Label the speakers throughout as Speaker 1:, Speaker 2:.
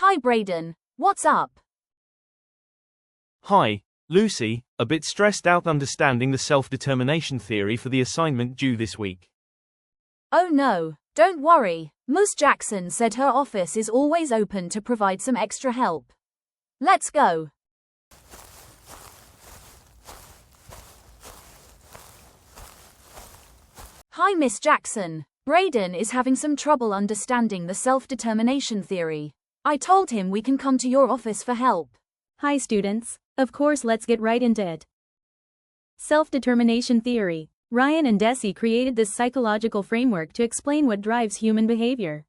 Speaker 1: Hi Braden, what's up?
Speaker 2: Hi, Lucy, a bit stressed out understanding the self-determination theory for the assignment due this week.
Speaker 1: Oh no, don't worry, Ms. Jackson said her office is always open to provide some extra help. Let's go. Hi Miss Jackson, Braden is having some trouble understanding the self-determination theory. I told him we can come to your office for help.
Speaker 3: Hi students, of course let's get right into it. Self-determination theory. Ryan and Desi created this psychological framework to explain what drives human behavior.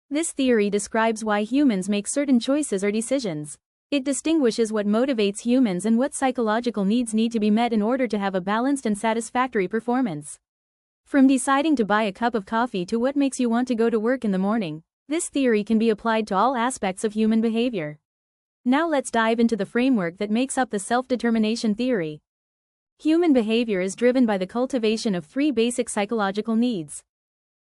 Speaker 3: This theory describes why humans make certain choices or decisions. It distinguishes what motivates humans and what psychological needs need to be met in order to have a balanced and satisfactory performance. From deciding to buy a cup of coffee to what makes you want to go to work in the morning, this theory can be applied to all aspects of human behavior. Now let's dive into the framework that makes up the self-determination theory. Human behavior is driven by the cultivation of three basic psychological needs: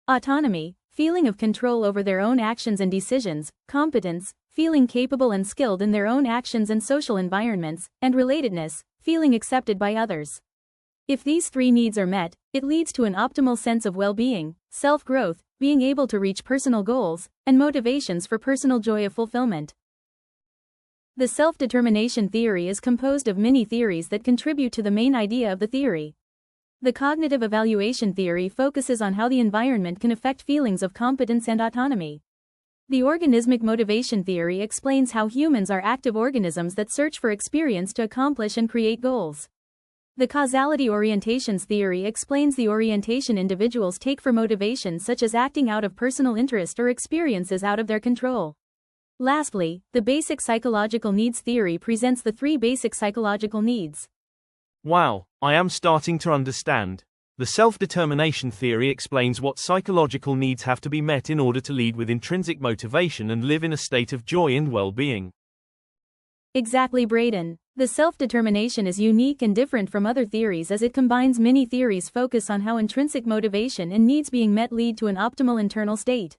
Speaker 3: autonomy, feeling of control over their own actions and decisions; competence, feeling capable and skilled in their own actions and social environments; and relatedness, feeling accepted by others. If these three needs are met, it leads to an optimal sense of well-being, self-growth, being able to reach personal goals, and motivations for personal joy of fulfillment. The self-determination theory is composed of many theories that contribute to the main idea of the theory. The cognitive evaluation theory focuses on how the environment can affect feelings of competence and autonomy. The organismic motivation theory explains how humans are active organisms that search for experience to accomplish and create goals. The causality orientations theory explains the orientation individuals take for motivation, such as acting out of personal interest or experiences out of their control. Lastly, the basic psychological needs theory presents the three basic psychological needs.
Speaker 2: Wow, I am starting to understand. The self-determination theory explains what psychological needs have to be met in order to lead with intrinsic motivation and live in a state of joy and well-being.
Speaker 3: Exactly, Braden. The self-determination is unique and different from other theories as it combines many theories focus on how intrinsic motivation and needs being met lead to an optimal internal state.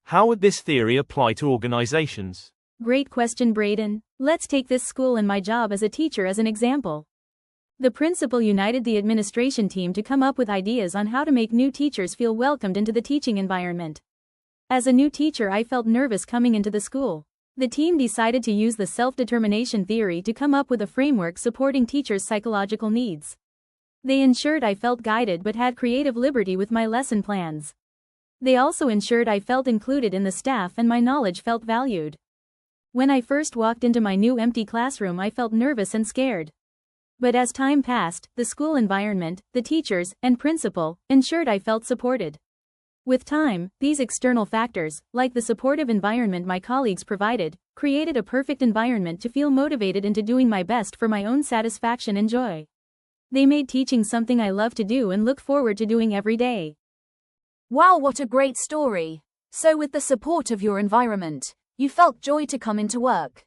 Speaker 2: How would this theory apply to organizations?
Speaker 3: Great question, Braden. Let's take this school and my job as a teacher as an example. The principal united the administration team to come up with ideas on how to make new teachers feel welcomed into the teaching environment. As a new teacher, I felt nervous coming into the school. The team decided to use the self-determination theory to come up with a framework supporting teachers' psychological needs. They ensured I felt guided but had creative liberty with my lesson plans. They also ensured I felt included in the staff and my knowledge felt valued. When I first walked into my new empty classroom, I felt nervous and scared. But as time passed, the school environment, the teachers, and principal ensured I felt supported. With time, these external factors, like the supportive environment my colleagues provided, created a perfect environment to feel motivated into doing my best for my own satisfaction and joy. They made teaching something I love to do and look forward to doing every day.
Speaker 1: Wow, what a great story. So with the support of your environment, you felt joy to come into work.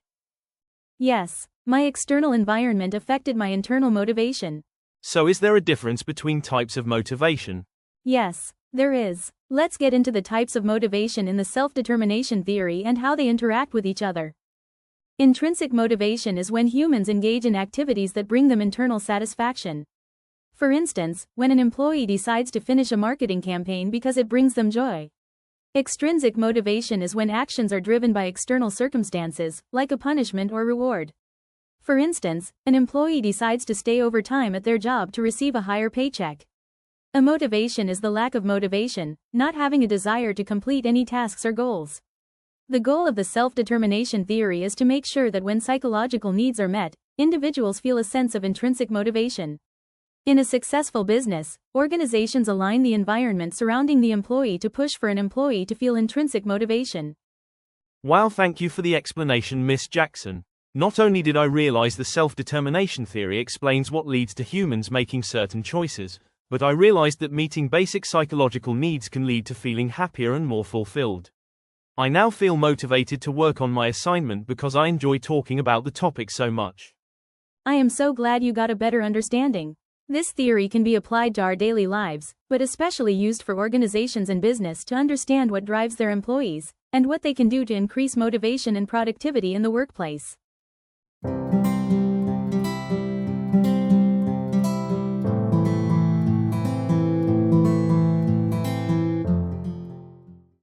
Speaker 3: Yes, my external environment affected my internal motivation.
Speaker 2: So is there a difference between types of motivation?
Speaker 3: Yes, there is. Let's get into the types of motivation in the self-determination theory and how they interact with each other. Intrinsic motivation is when humans engage in activities that bring them internal satisfaction. For instance, when an employee decides to finish a marketing campaign because it brings them joy. Extrinsic motivation is when actions are driven by external circumstances, like a punishment or reward. For instance, an employee decides to stay overtime at their job to receive a higher paycheck. A motivation is the lack of motivation, not having a desire to complete any tasks or goals. The goal of the self-determination theory is to make sure that when psychological needs are met, individuals feel a sense of intrinsic motivation. In a successful business, organizations align the environment surrounding the employee to push for an employee to feel intrinsic motivation.
Speaker 2: Wow, thank you for the explanation, Miss Jackson. Not only did I realize the self-determination theory explains what leads to humans making certain choices, but I realized that meeting basic psychological needs can lead to feeling happier and more fulfilled. I now feel motivated to work on my assignment because I enjoy talking about the topic so much.
Speaker 3: I am so glad you got a better understanding. This theory can be applied to our daily lives, but especially used for organizations and business to understand what drives their employees, and what they can do to increase motivation and productivity in the workplace.